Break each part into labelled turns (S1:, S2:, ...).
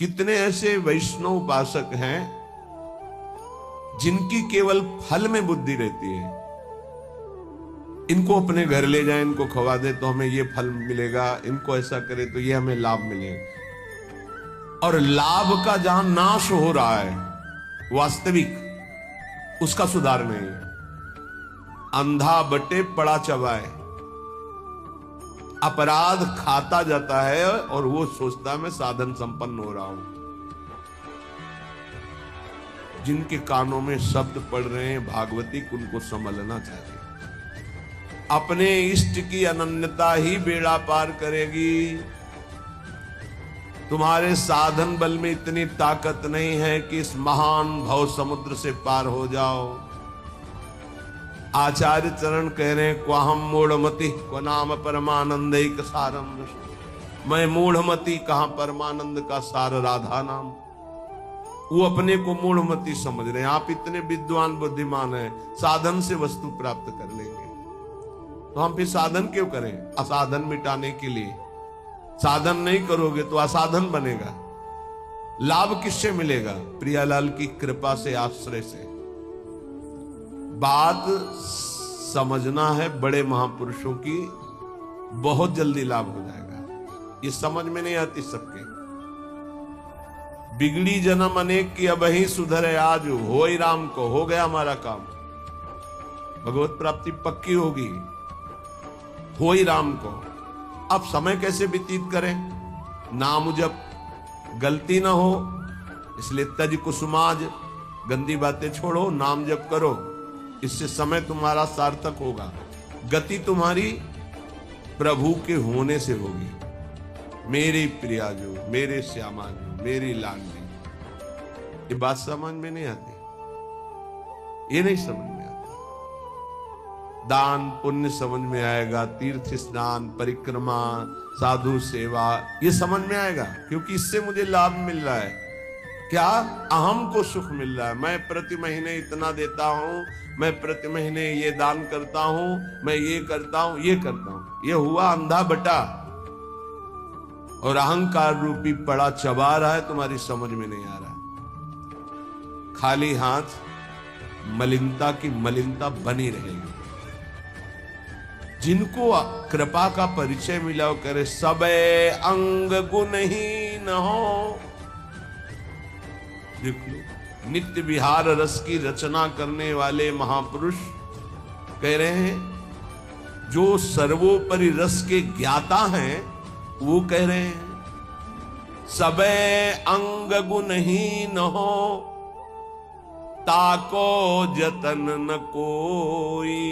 S1: कितने ऐसे वैष्णव उपासक हैं जिनकी केवल फल में बुद्धि रहती है। इनको अपने घर ले जाए, इनको खवा दे तो हमें ये फल मिलेगा, इनको ऐसा करे तो ये हमें लाभ मिलेगा। और लाभ का जहां नाश हो रहा है वास्तविक, उसका सुधार नहीं है। अंधा बटे पड़ा चबाए, अपराध खाता जाता है और वो सोचता है मैं साधन संपन्न हो रहा हूं। जिनके कानों में शब्द पड़ रहे हैं भागवती, उनको संभलना चाहिए। अपने इष्ट की अनन्यता ही बेड़ा पार करेगी। तुम्हारे साधन बल में इतनी ताकत नहीं है कि इस महान भव समुद्र से पार हो जाओ। आचार्य चरण कह रहे हैं, क्वाहम मूढ़मति क्व नाम परमानंद सारम। मैं मूढ़मति, कहां परमानंद का सार राधा नाम। वो अपने को मूढ़मति समझ रहे हैं। आप इतने विद्वान बुद्धिमान हैं, साधन से वस्तु प्राप्त कर लेंगे, तो हम फिर साधन क्यों करें? असाधन मिटाने के लिए। साधन नहीं करोगे तो असाधन बनेगा। लाभ किससे मिलेगा? प्रियालाल की कृपा से, आश्रय से। बात समझना है बड़े महापुरुषों की, बहुत जल्दी लाभ हो जाएगा। ये समझ में नहीं आती सबके। बिगड़ी जन्म अनेक की अब ही सुधरे आज, हो ही राम को, हो गया हमारा काम। भगवत प्राप्ति पक्की होगी, हो ही राम को। अब समय कैसे व्यतीत करें? नाम जप, गलती ना हो, इसलिए तज कुसुमाज, गंदी बातें छोड़ो, नाम जप करो। इससे समय तुम्हारा सार्थक होगा। गति तुम्हारी प्रभु के होने से होगी। मेरी प्रिया जो, मेरे श्यामा जो, मेरी लाडली। ये बात समझ में नहीं आती, ये नहीं समझ में आती। दान पुण्य समझ में आएगा, तीर्थ स्नान, परिक्रमा, साधु सेवा, ये समझ में आएगा, क्योंकि इससे मुझे लाभ मिल रहा है। क्या? अहम को सुख मिल रहा है। मैं प्रति महीने इतना देता हूं, मैं प्रति महीने ये दान करता हूं, मैं ये करता हूं, ये करता हूं। ये हुआ अंधा बटा, और अहंकार रूपी पड़ा चबा रहा है, तुम्हारी समझ में नहीं आ रहा। खाली हाथ मलिनता की मलिनता बनी रहेगी। जिनको कृपा का परिचय मिला, वो करे सबे अंग गुणहीन हो। देख लो, नित्य विहार रस की रचना करने वाले महापुरुष कह रहे हैं, जो सर्वोपरि रस के ज्ञाता हैं, वो कह रहे हैं सबे अंग गुणहीन हो, ताको जतन न कोई,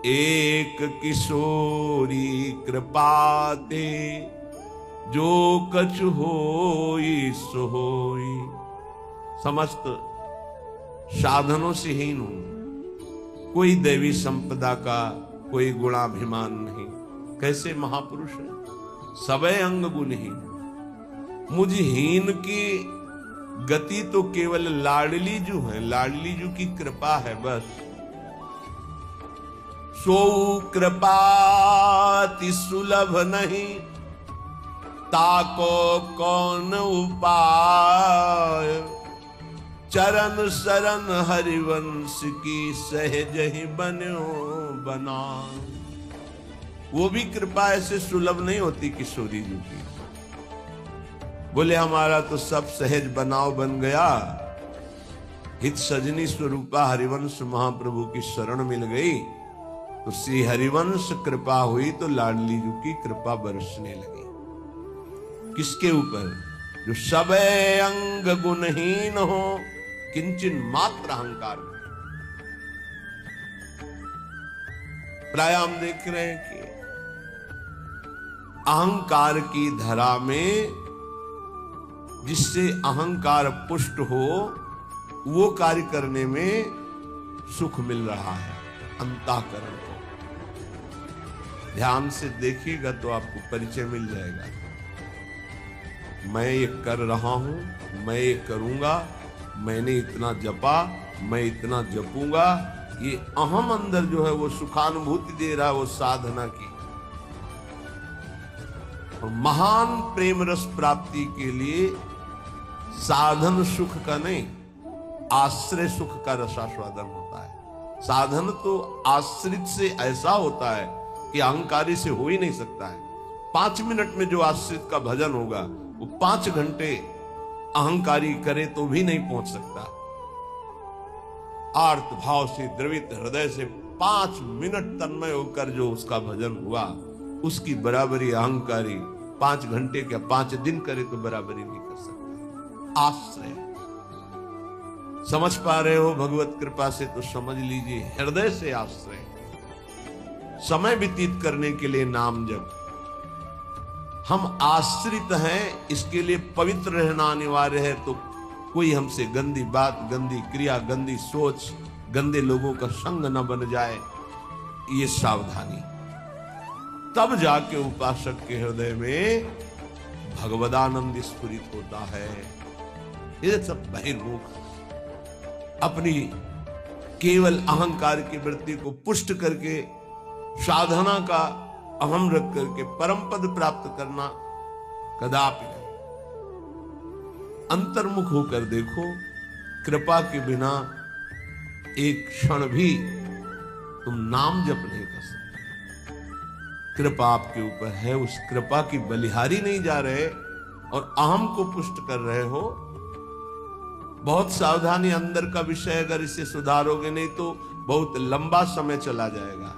S1: एक किशोरी कृपाते, जो कछु होई सो होई। समस्त साधनों से हीन हूं, कोई देवी संपदा का कोई गुणाभिमान नहीं। कैसे महापुरुष है? सबे अंग गुणहीन। मुझ हीन की गति तो केवल लाडली जू है, लाडली जू की कृपा है बस। सो कृपाति सुलभ नहीं, ताको कौन उपाय, चरण शरण हरिवंश की सहज ही बनो बना। वो भी कृपा ऐसे सुलभ नहीं होती किशोरी जी की। बोले हमारा तो सब सहज बनाव बन गया, हित सजनी स्वरूपा हरिवंश महाप्रभु की शरण मिल गई, तो श्री हरिवंश कृपा हुई, तो लाडली जी की कृपा बरसने लगी। किसके ऊपर? जो सबे अंग गुणहीन हो, किंचन मात्र अहंकार में। प्राय हम देख रहे हैं कि अहंकार की धरा में जिससे अहंकार पुष्ट हो, वो कार्य करने में सुख मिल रहा है अंतःकरण को। ध्यान से देखिएगा तो आपको परिचय मिल जाएगा। मैं ये कर रहा हूं, मैं ये करूंगा, मैंने इतना जपा, मैं इतना जपूंगा, ये अहम अंदर जो है वो सुखानुभूति दे रहा है, वो साधना की। और महान प्रेम रस प्राप्ति के लिए साधन सुख का नहीं, आश्रय सुख का रसास्वादन होता है। साधन तो आश्रित से ऐसा होता है कि अहंकारी से हो ही नहीं सकता है। 5 मिनट में जो आश्रित का भजन होगा वो 5 घंटे अहंकारी करे तो भी नहीं पहुंच सकता। आर्त भाव से द्रवित हृदय से 5 मिनट तन्मय होकर जो उसका भजन हुआ, उसकी बराबरी अहंकारी 5 घंटे क्या 5 दिन करे तो बराबरी नहीं कर सकता। आश्रय समझ पा रहे हो भगवत कृपा से तो समझ लीजिए, हृदय से आश्रय। समय व्यतीत करने के लिए नाम जप। हम आश्रित हैं, इसके लिए पवित्र रहना अनिवार्य है। तो कोई हमसे गंदी बात, गंदी क्रिया, गंदी सोच, गंदे लोगों का संग न बन जाए, ये सावधानी। तब जाके उपासक के हृदय में भगवदानंद स्फुरित होता है। ये सब बहिर्मुख अपनी केवल अहंकार की वृत्ति को पुष्ट करके साधना का अहम रख करके परम पद प्राप्त करना कदापि नहीं। अंतर्मुख होकर देखो, कृपा के बिना एक क्षण भी तुम नाम जप नहीं कर सकते। कृपा आपके ऊपर है, उस कृपा की बलिहारी नहीं जा रहे और अहम को पुष्ट कर रहे हो। बहुत सावधानी, अंदर का विषय अगर इसे सुधारोगे नहीं तो बहुत लंबा समय चला जाएगा,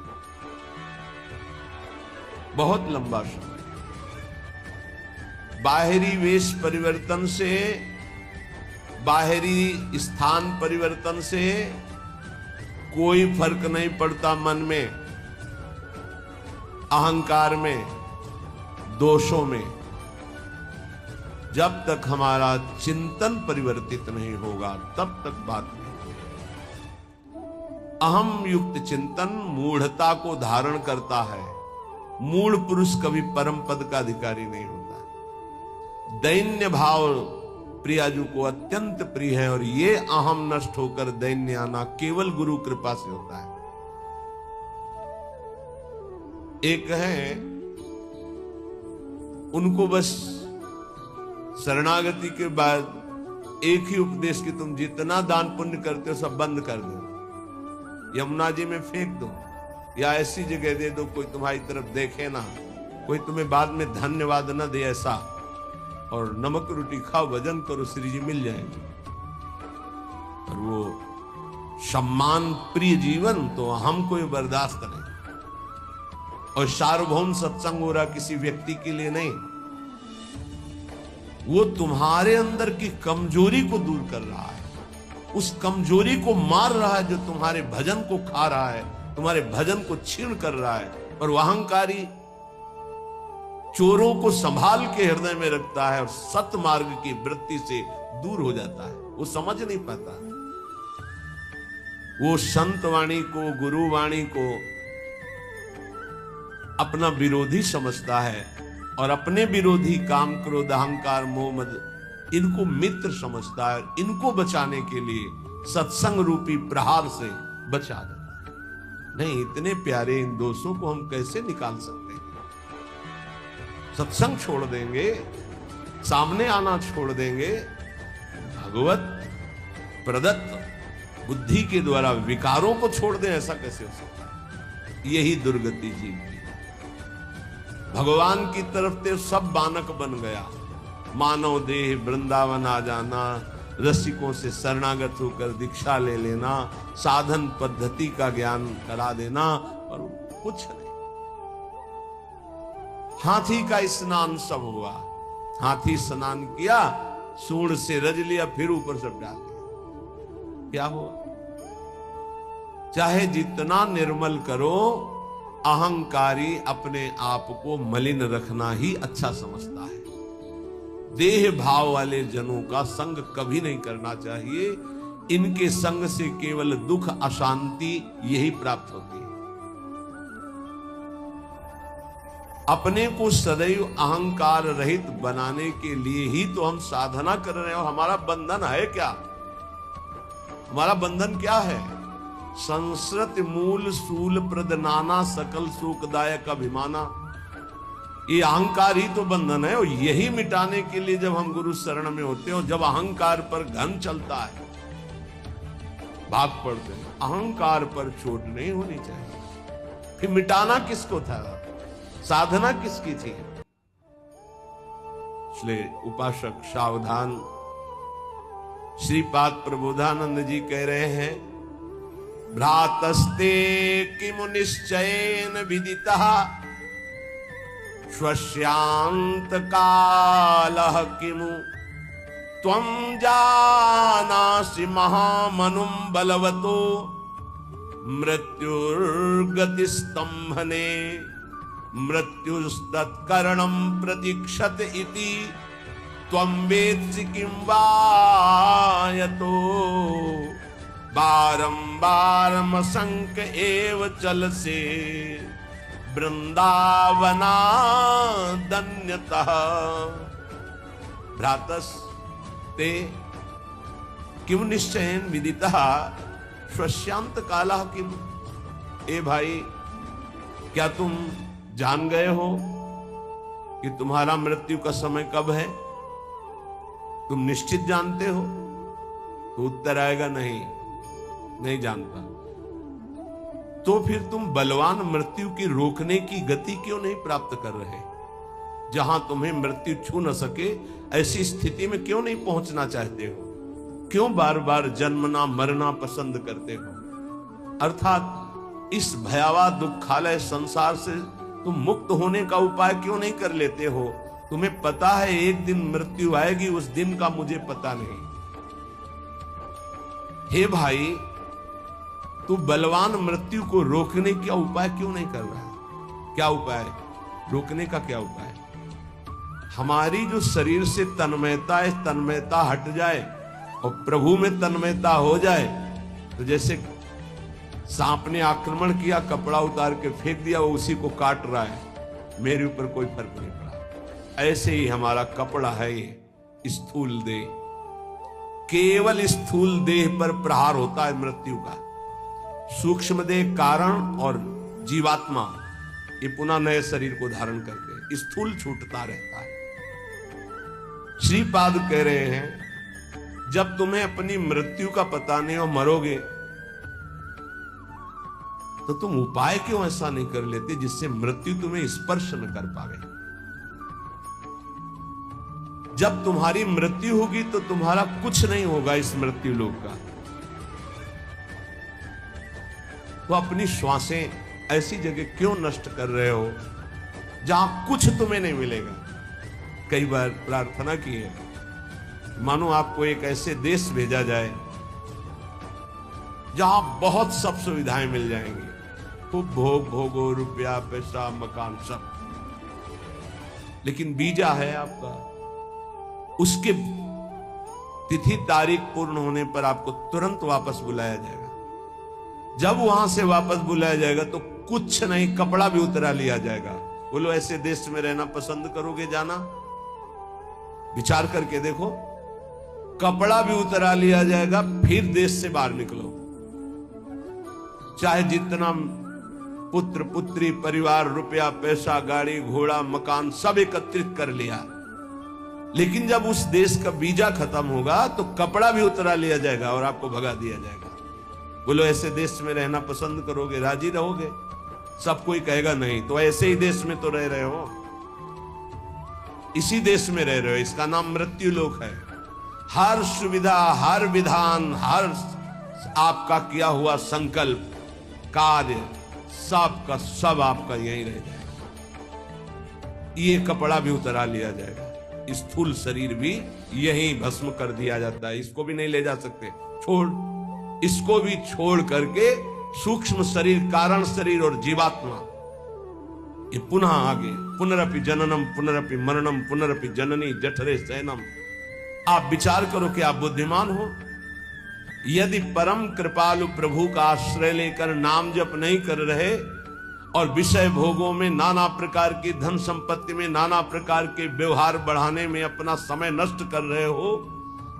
S1: बहुत लंबा समय। बाहरी वेश परिवर्तन से, बाहरी स्थान परिवर्तन से कोई फर्क नहीं पड़ता मन में, अहंकार में, दोषों में। जब तक हमारा चिंतन परिवर्तित नहीं होगा तब तक बात नहीं। अहम युक्त चिंतन मूढ़ता को धारण करता है। मूढ़ पुरुष कभी परम पद का अधिकारी नहीं होता। दैन्य भाव प्रियाजू को अत्यंत प्रिय है और ये अहम नष्ट होकर दैन्य आना केवल गुरु कृपा से होता है। एक है, उनको बस शरणागति के बाद एक ही उपदेश कि तुम जितना दान पुण्य करते हो सब बंद कर दो, यमुना जी में फेंक दो या ऐसी जगह दे दो कोई तुम्हारी तरफ देखे ना, कोई तुम्हें बाद में धन्यवाद न दे ऐसा, और नमक रोटी खाओ, भजन करो, श्री जी मिल जाएंगे। और वो सम्मान प्रिय जीवन तो हमको बर्दाश्त नहीं। और सार्वभौम सत्संग हो रहा किसी व्यक्ति के लिए नहीं, वो तुम्हारे अंदर की कमजोरी को दूर कर रहा है, उस कमजोरी को मार रहा है जो तुम्हारे भजन को खा रहा है, तुम्हारे भजन को छीन कर रहा है। और वह अहंकारी चोरों को संभाल के हृदय में रखता है और सत मार्ग की वृत्ति से दूर हो जाता है। वो समझ नहीं पाता, वो संत वाणी को, गुरु वाणी को अपना विरोधी समझता है और अपने विरोधी काम, क्रोध, अहंकार, मोह, मद इनको मित्र समझता है। इनको बचाने के लिए सत्संग रूपी प्रहार से बचा देता है। नहीं, इतने प्यारे इन दोषों को हम कैसे निकाल सकते हैं? सत्संग छोड़ देंगे, सामने आना छोड़ देंगे, भगवत प्रदत्त बुद्धि के द्वारा विकारों को छोड़ दें, ऐसा कैसे हो सकता है? यही दुर्गति जीव की। भगवान की तरफ से सब बानक बन गया। मानव देह वृंदावन आ जाना, रसिकों से शरणागत होकर दीक्षा ले लेना, साधन पद्धति का ज्ञान करा देना, और कुछ नहीं। हाथी का स्नान सब हुआ, हाथी स्नान किया, सूंड से रज लिया, फिर ऊपर सब डाल दिया। क्या हुआ? चाहे जितना निर्मल करो, अहंकारी अपने आप को मलिन रखना ही अच्छा समझता है। देह भाव वाले जनों का संग कभी नहीं करना चाहिए। इनके संग से केवल दुख, अशांति यही प्राप्त होती है। अपने को सदैव अहंकार रहित बनाने के लिए ही तो हम साधना कर रहे हैं। और हमारा बंधन है क्या? हमारा बंधन क्या है? संस्कृत मूल सूल प्रद नाना सकल सुखदायक अभिमाना। ये अहंकार ही तो बंधन है, और यही मिटाने के लिए जब हम गुरु शरण में होते हैं और जब अहंकार पर घन चलता है, भाग पड़ते हैं। अहंकार पर चोट नहीं होनी चाहिए। फिर मिटाना किसको था, साधना किसकी थी? इसलिए उपासक सावधान। श्रीपाद प्रबोधानंद जी कह रहे हैं, भ्रातस्ते किमु निश्चयेन विदितः स्वस्यांत कालः किमु त्वं जानासि महामनुं बलवतो मृत्युर्गतिस्तंभने मृत्युस्तत्करणं प्रतीक्षत इति त्वं वेत्सि किं वा यतो बारंबारमसंक एव चलसे वृंदावनादन्यतः। भ्रातस् ते किम निश्चयेन विदितः स्वस्यांत कालः किम। ए भाई, क्या तुम जान गए हो कि तुम्हारा मृत्यु का समय कब है? तुम निश्चित जानते हो? तो उत्तर आएगा नहीं जानता। तो फिर तुम बलवान मृत्यु की रोकने की गति क्यों नहीं प्राप्त कर रहे? जहां तुम्हें मृत्यु छू न सके ऐसी स्थिति में क्यों नहीं पहुंचना चाहते हो? क्यों बार बार जन्मना मरना पसंद करते हो? अर्थात इस भयावह दुखालय संसार से तुम मुक्त होने का उपाय क्यों नहीं कर लेते हो? तुम्हें पता है एक दिन मृत्यु आएगी, उस दिन का मुझे पता नहीं। हे भाई, तू बलवान मृत्यु को रोकने का उपाय क्यों नहीं कर रहा है? क्या उपाय? रोकने का क्या उपाय? हमारी जो शरीर से तन्मयता है, तन्मयता हट जाए और प्रभु में तन्मयता हो जाए, तो जैसे सांप ने आक्रमण किया, कपड़ा उतार के फेंक दिया, वो उसी को काट रहा है, मेरे ऊपर कोई फर्क नहीं पड़ा। ऐसे ही हमारा कपड़ा है ये स्थूल देह, केवल स्थूल देह पर प्रहार होता है मृत्यु का। सूक्ष्म देह कारण और जीवात्मा ये पुनः नए शरीर को धारण करके स्थूल छूटता रहता है। श्रीपाद कह रहे हैं, जब तुम्हें अपनी मृत्यु का पता नहीं और मरोगे, तो तुम उपाय क्यों ऐसा नहीं कर लेते जिससे मृत्यु तुम्हें स्पर्श न कर पावे? जब तुम्हारी मृत्यु होगी तो तुम्हारा कुछ नहीं होगा इस मृत्यु लोक का। तो अपनी श्वासें ऐसी जगह क्यों नष्ट कर रहे हो जहां कुछ तुम्हें नहीं मिलेगा? कई बार प्रार्थना की है, मानो आपको एक ऐसे देश भेजा जाए जहां बहुत सब सुविधाएं मिल जाएंगी, खूब भोग भोगो, रुपया पैसा मकान सब, लेकिन वीजा है आपका, उसके तिथि तारीख पूर्ण होने पर आपको तुरंत वापस बुलाया जाएगा। जब वहां से वापस बुलाया जाएगा तो कुछ नहीं, कपड़ा भी उतरा लिया जाएगा। बोलो, ऐसे देश में रहना पसंद करोगे जाना? विचार करके देखो, कपड़ा भी उतरा लिया जाएगा, फिर देश से बाहर निकलो। चाहे जितना पुत्र पुत्री परिवार, रुपया पैसा, गाड़ी घोड़ा मकान सब एकत्रित कर लिया, लेकिन जब उस देश का वीजा खत्म होगा तो कपड़ा भी उतरा लिया जाएगा और आपको भगा दिया जाएगा। बोलो, ऐसे देश में रहना पसंद करोगे, राजी रहोगे? सब कोई कहेगा नहीं। तो ऐसे ही देश में तो रह रहे हो, इसी देश में रह रहे हो, इसका नाम मृत्यु लोक है। हर सुविधा, हर विधान, हर आपका किया हुआ संकल्प, कार्य, सब का सब आपका यहीं रह जाएगा। ये कपड़ा भी उतरा लिया जाएगा, स्थूल शरीर भी यहीं भस्म कर दिया जाता है, इसको भी नहीं ले जा सकते, छोड़, इसको भी छोड़ करके सूक्ष्म शरीर, कारण शरीर और जीवात्मा, ये पुनः आगे पुनरपि जननम पुनरपि मरणम पुनरपि जननी जठरे शयनम। आप विचार करो कि आप बुद्धिमान हो। यदि परम कृपालु प्रभु का आश्रय लेकर नाम जप नहीं कर रहे और विषय भोगों में, नाना प्रकार की धन संपत्ति में, नाना प्रकार के व्यवहार बढ़ाने में अपना समय नष्ट कर रहे हो,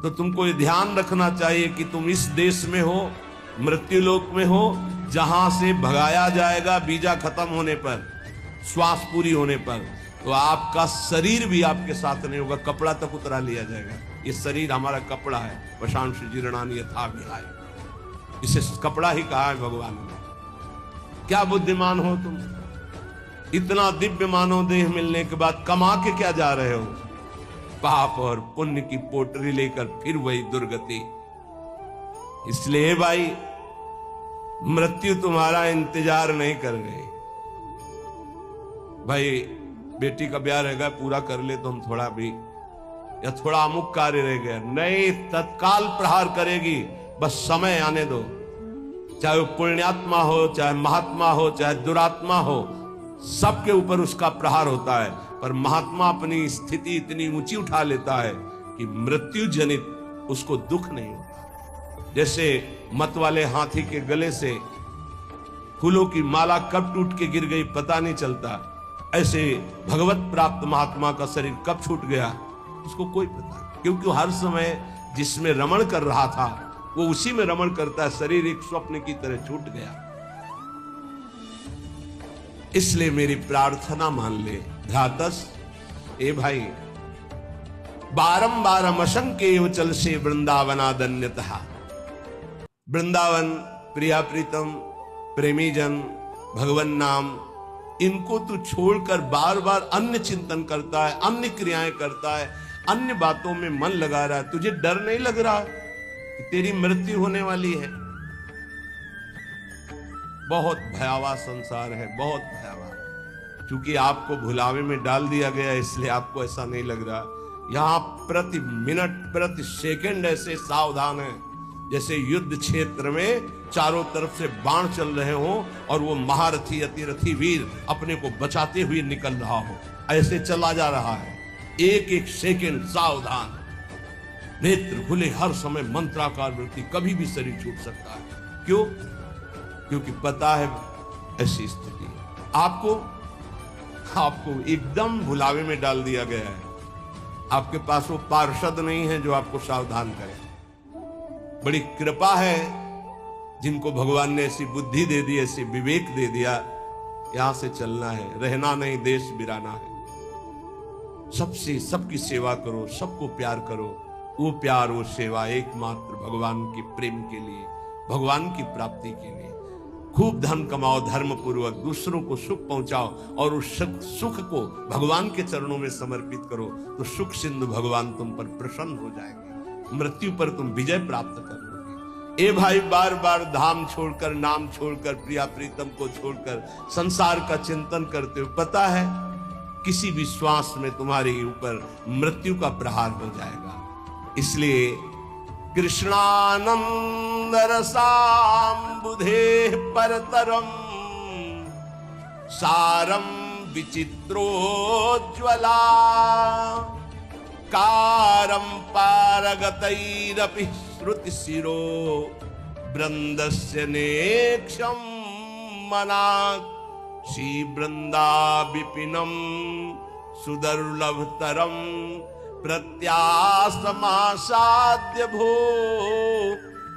S1: तो तुमको ये ध्यान रखना चाहिए कि तुम इस देश में हो, मृत्यु लोक में हो, जहां से भगाया जाएगा वीजा खत्म होने पर, श्वास पूरी होने पर। तो आपका शरीर भी आपके साथ नहीं होगा, कपड़ा तक उतरा लिया जाएगा। ये शरीर हमारा कपड़ा है, वशांश जीर्णानि यथा विहाय, इसे कपड़ा ही कहा है भगवान ने। क्या बुद्धिमान हो तुम, इतना दिव्य मानव देह मिलने के बाद कमा के क्या जा रहे हो? पाप और पुण्य की पोटरी लेकर फिर वही दुर्गति। इसलिए भाई, मृत्यु तुम्हारा इंतजार नहीं कर रही। भाई बेटी का ब्याह रहेगा, पूरा कर ले तो हम थोड़ा भी, या थोड़ा अमुक कार्य रह गया, नहीं, तत्काल प्रहार करेगी, बस समय आने दो। चाहे वो पुण्यात्मा हो, चाहे महात्मा हो, चाहे दुरात्मा हो, सबके ऊपर उसका प्रहार होता है। पर महात्मा अपनी स्थिति इतनी ऊंची उठा लेता है कि मृत्यु जनित उसको दुख नहीं होता। जैसे मत वाले हाथी के गले से फूलों की माला कब टूट के गिर गई पता नहीं चलता, ऐसे भगवत प्राप्त महात्मा का शरीर कब छूट गया उसको कोई पता नहीं, क्योंकि हर समय जिसमें रमण कर रहा था वो उसी में रमण करता है। शरीर एक स्वप्न की तरह छूट गया। इसलिए मेरी प्रार्थना मान ले ध्यातस, ए भाई, बारंबार असंख्य चल से वृंदावनादन्यतः। वृंदावन, प्रिया प्रीतम, प्रेमी जन, भगवान नाम, इनको तू छोड़कर बार बार अन्य चिंतन करता है, अन्य क्रियाएं करता है, अन्य बातों में मन लगा रहा है। तुझे डर नहीं लग रहा कि तेरी मृत्यु होने वाली है? बहुत भयावह संसार है, बहुत भयावह। क्योंकि आपको भुलावे में डाल दिया गया, इसलिए आपको ऐसा नहीं लग रहा। यहां प्रति मिनट, प्रति सेकंड ऐसे सावधान है जैसे युद्ध क्षेत्र में चारों तरफ से बाण चल रहे हो और वो महारथी अतिरथी वीर अपने को बचाते हुए निकल रहा हो, ऐसे चला जा रहा है। एक एक सेकंड सावधान, नेत्र खुले हर समय, मंत्राकार वृत्ति, कभी भी शरीर छूट सकता है। क्यों? क्योंकि पता है ऐसी स्थिति आपको एकदम भुलावे में डाल दिया गया है। आपके पास वो पार्षद नहीं है जो आपको सावधान करे। बड़ी कृपा है जिनको भगवान ने ऐसी बुद्धि दे दी, ऐसी विवेक दे दिया, यहां से चलना है, रहना नहीं, देश बिराना है। सबसे सबकी सेवा करो, सबको प्यार करो। वो प्यार, वो सेवा एकमात्र भगवान के प्रेम के लिए, भगवान की प्राप्ति के लिए। खूब धन कमाओ, धर्म पूर्वक दूसरों को सुख पहुंचाओ और उस सुख को भगवान के चरणों में समर्पित करो, तो सुख सिंधु भगवान तुम पर प्रसन्न हो जाएंगे, मृत्यु पर तुम विजय प्राप्त कर लोगे। ए भाई, बार बार धाम छोड़कर, नाम छोड़कर, प्रिया प्रीतम को छोड़कर संसार का चिंतन करते हो, पता है किसी भी श्वास में तुम्हारे ऊपर मृत्यु का प्रहार हो जाएगा। इसलिए कृष्णानंद रसाम्बुधे परतरम सारम विचित्रोज्ज्वला कारम पारगतैरपि श्रुति शिरो वृंदस्य नेक्षम मनाक् श्री वृंदा विपिनम सुदुर्लभतरम प्रत्यासमासाद्य भो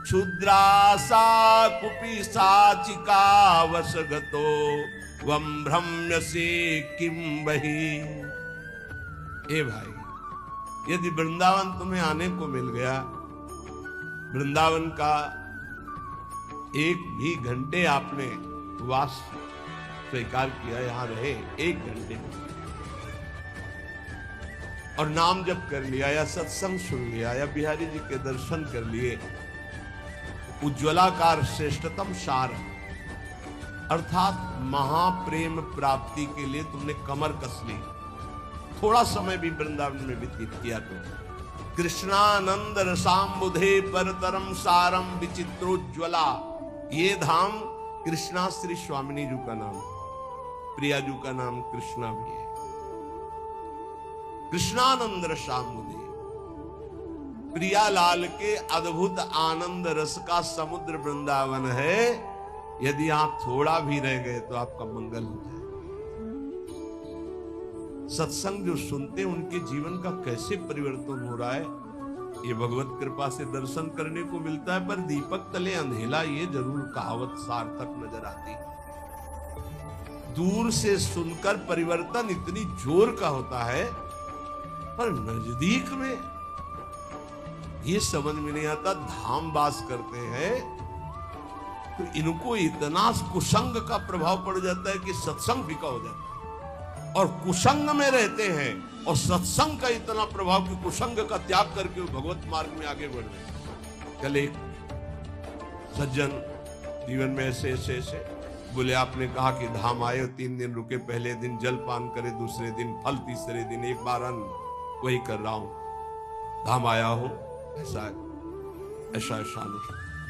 S1: क्षुद्रासा कुपिशाचिका वशगतो वम भ्रम्यसे किम बहि। ए भाई, यदि वृंदावन तुम्हें आने को मिल गया, वृंदावन का एक भी घंटे आपने वास स्वीकार किया, यहां रहे एक घंटे और नाम जप कर लिया, या सत्संग सुन लिया, या बिहारी जी के दर्शन कर लिए, उज्ज्वलाकार श्रेष्ठतम सार अर्थात महाप्रेम प्राप्ति के लिए तुमने कमर कस ली, थोड़ा समय भी वृंदावन में व्यतीत किया तो कृष्णानंद रसाम्बुधे परतरम सारम विचित्रोज्ज्वला। ये धाम कृष्णा श्री स्वामिनी जी का नाम, प्रिया जी का नाम कृष्णा भी है। कृष्णानंद रसाम्बुधे, प्रियालाल के अद्भुत आनंद रस का समुद्र वृंदावन है। यदि आप थोड़ा भी रह गए तो आपका मंगल हो जाए। सत्संग जो सुनते उनके जीवन का कैसे परिवर्तन हो रहा है, ये भगवत कृपा से दर्शन करने को मिलता है। पर दीपक तले अंधेला, ये जरूर कहावत सार्थक नजर आती है। दूर से सुनकर परिवर्तन इतनी जोर का होता है, पर नजदीक में ये समझ में नहीं आता। धाम वास करते हैं तो इनको इतना कुसंग का प्रभाव पड़ जाता है कि सत्संग फीका हो जाता है, और कुसंग में रहते हैं और सत्संग का इतना प्रभाव कि कुसंग का त्याग करके वो भगवत मार्ग में आगे बढ़ रहे हैं। कल एक सज्जन जीवन में ऐसे ऐसे ऐसे बोले, आपने कहा कि धाम आए, 3 दिन रुके, पहले दिन जल पान करे, दूसरे दिन फल, तीसरे दिन एक बार अन्न, वही कर रहा हूं, धाम आया हूं, ऐसा ऐसा ऐसा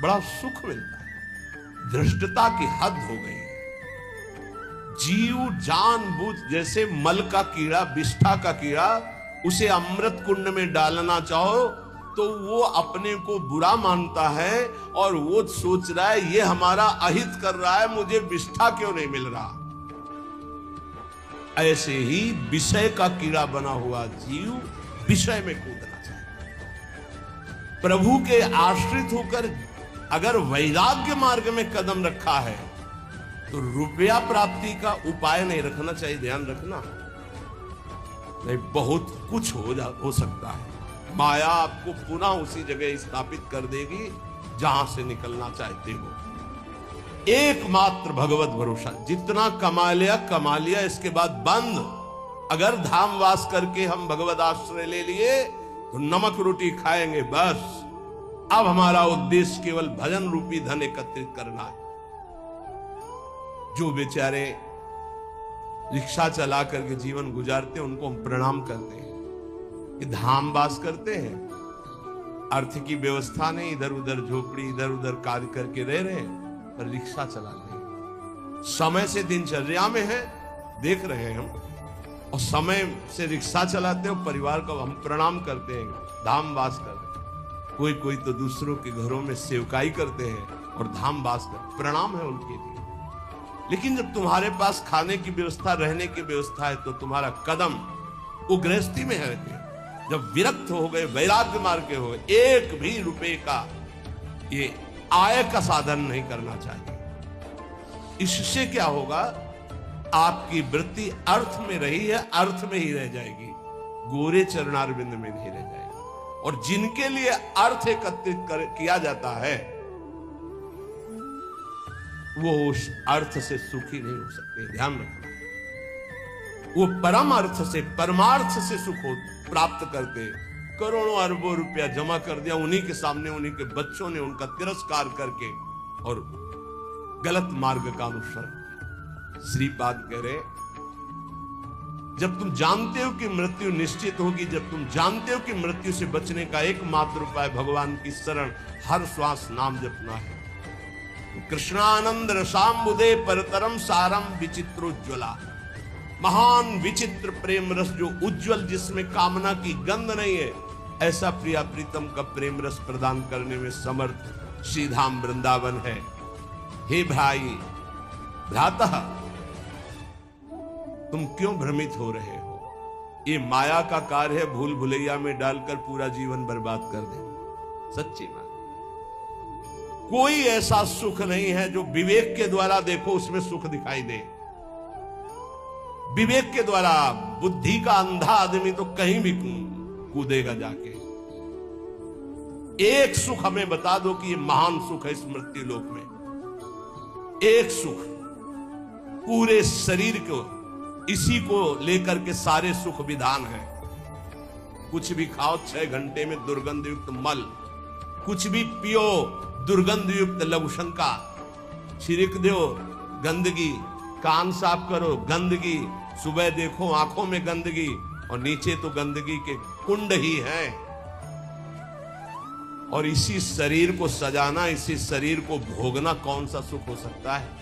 S1: बड़ा सुख मिलता है। धृष्टता की हद हो गई है। जीव जानबूझ, जैसे मल का कीड़ा, विष्ठा का कीड़ा, उसे अमृत कुंड में डालना चाहो तो वो अपने को बुरा मानता है और वो सोच रहा है ये हमारा अहित कर रहा है, मुझे विष्ठा क्यों नहीं मिल रहा। ऐसे ही विषय का कीड़ा बना हुआ जीव विषय में कूदना चाहिए। प्रभु के आश्रित होकर अगर वैराग्य मार्ग में कदम रखा है तो रुपया प्राप्ति का उपाय नहीं रखना चाहिए। ध्यान रखना, नहीं बहुत कुछ हो सकता है। माया आपको पुनः उसी जगह स्थापित कर देगी जहां से निकलना चाहते हो। एकमात्र भगवत भरोसा, जितना कमा लिया, इसके बाद बंद। अगर धाम वास करके हम भगवत आश्रय ले लिए तो नमक रोटी खाएंगे बस। अब हमारा उद्देश्य केवल भजन रूपी धन एकत्रित करना है। जो बेचारे रिक्शा चला करके जीवन गुजारते हैं उनको हम प्रणाम करते हैं कि धाम वास करते हैं, अर्थ की व्यवस्था नहीं, इधर उधर झोपड़ी, इधर उधर कार्य करके रह रहे हैं, पर रिक्शा चला रहे हैं, समय से दिनचर्या में है, देख रहे हैं हम, और समय से रिक्शा चलाते हैं, परिवार को हम प्रणाम करते हैं, धाम वास करते हैं। कोई कोई तो दूसरों के घरों में सेवकाई करते हैं और धाम वास करते, प्रणाम है उनके लिए। लेकिन जब तुम्हारे पास खाने की व्यवस्था, रहने की व्यवस्था है, तो तुम्हारा कदम वो गृहस्थी में है। जब विरक्त हो गए, वैराग्य मार्ग के हो गए, एक भी रुपए का ये आय का साधन नहीं करना चाहिए। इससे क्या होगा, आपकी वृत्ति अर्थ में रही है, अर्थ में ही रह जाएगी, गोरे चरणारविंद में नहीं रह जाएगी। और जिनके लिए अर्थ एकत्रित किया जाता है वो उस अर्थ से सुखी नहीं हो सकते। ध्यान रखना, वो परम अर्थ से, परमार्थ से सुख प्राप्त करते। करोड़ों अरबों रुपया जमा कर दिया, उन्हीं के सामने उन्हीं के बच्चों ने उनका तिरस्कार करके और गलत मार्ग का अनुसरण। श्रीपाद कह रहे, जब तुम जानते हो कि मृत्यु निश्चित होगी, जब तुम जानते हो कि मृत्यु से बचने का एकमात्र उपाय भगवान की शरण, हर श्वास नाम जपना है, तो कृष्णानंद रसाम्बुदे परतरम सारम विचित्रोज्ज्वला, महान विचित्र प्रेम रस जो उज्जवल, जिसमें कामना की गंध नहीं है, ऐसा प्रिया प्रीतम का प्रेम रस प्रदान करने में समर्थ श्रीधाम वृंदावन है। हे भाई भ्रातः, तुम क्यों भ्रमित हो रहे हो? ये माया का कार्य है, भूल भुलैया में डालकर पूरा जीवन बर्बाद कर देना। सच्ची बात, कोई ऐसा सुख नहीं है जो विवेक के द्वारा देखो उसमें सुख दिखाई दे। विवेक के द्वारा, बुद्धि का अंधा आदमी तो कहीं भी कूदेगा जाके। एक सुख हमें बता दो कि ये महान सुख है इस मृत्यु लोक में। एक सुख पूरे शरीर को, इसी को लेकर के सारे सुख विधान है। कुछ भी खाओ 6 घंटे में दुर्गंध युक्त मल, कुछ भी पियो दुर्गंध युक्त लघुशंका, छिड़क दो गंदगी, कान साफ करो गंदगी, सुबह देखो आंखों में गंदगी, और नीचे तो गंदगी के कुंड ही हैं। और इसी शरीर को सजाना, इसी शरीर को भोगना कौन सा सुख हो सकता है?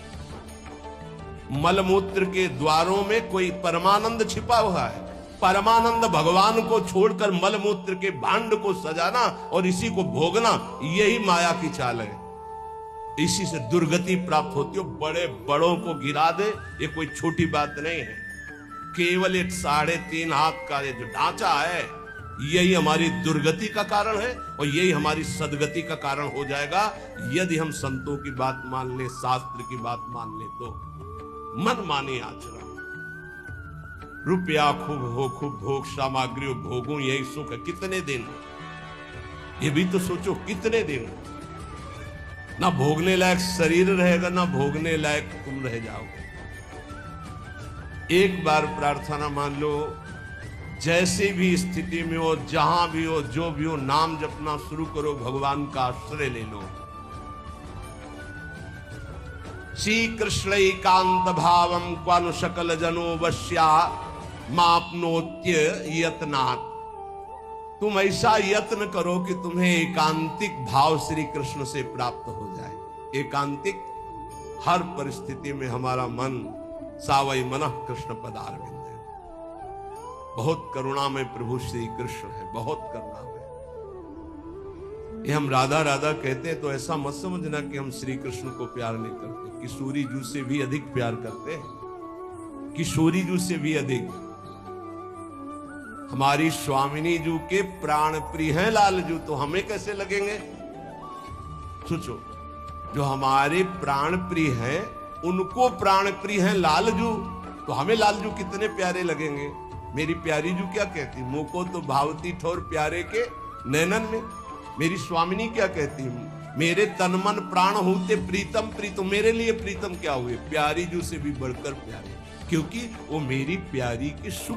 S1: मलमूत्र के द्वारों में कोई परमानंद छिपा हुआ है। परमानंद भगवान को छोड़कर मलमूत्र के भांड को सजाना और इसी को भोगना, यही माया की चाल है। इसी से दुर्गति प्राप्त होती हो। बड़े बड़ों को गिरा दे, ये कोई छोटी बात नहीं है। केवल एक 3.5 हाथ का ये जो ढांचा है, यही हमारी दुर्गति का कारण है और यही हमारी सदगति का कारण हो जाएगा, यदि हम संतों की बात मान ले, शास्त्र की बात मान ले। तो मन माने आचरण। रुपया खूब हो, खूब भोग सामग्री भोगूं, यही सुख है। कितने दिन? ये भी तो सोचो, कितने दिन? ना भोगने लायक शरीर रहेगा, ना भोगने लायक तुम रह जाओगे। एक बार प्रार्थना मान लो, जैसे भी स्थिति में हो, जहां भी हो, जो भी हो, नाम जपना शुरू करो, भगवान का आश्रय ले लो। श्री कृष्ण एकांत भावम क्वानु सकल जनो वश्या मापनोत्य यत्नात्। तुम ऐसा यत्न करो कि तुम्हें एकांतिक भाव श्री कृष्ण से प्राप्त हो जाए। एकांतिक, हर परिस्थिति में हमारा मन सावई मनः कृष्ण पदारविंद है। बहुत करुणामय प्रभु श्री कृष्ण है, बहुत करुणामय। ये हम राधा राधा कहते हैं तो ऐसा मत समझना कि हम श्री कृष्ण को प्यार नहीं करते। किशोरी जू से भी अधिक प्यार करते हैं, किशोरी जू से भी अधिक। हमारी स्वामिनी जू के प्राण प्रिय हैं लाल जू, तो हमें कैसे लगेंगे? सोचो, जो हमारे प्राण प्रिय हैं उनको प्राण प्रिय हैं लाल जू, तो हमें लाल जू कितने प्यारे लगेंगे। मेरी प्यारी जू क्या कहती? मुंह को तो भावती ठोर प्यारे के नैनन में। मेरी स्वामिनी क्या कहती? मेरे तन मन प्राण होते प्रीतम प्रीतम। मेरे लिए प्रीतम क्या हुए? प्यारी जू से भी बढ़कर प्यारे, क्योंकि वो मेरी प्यारी की सुख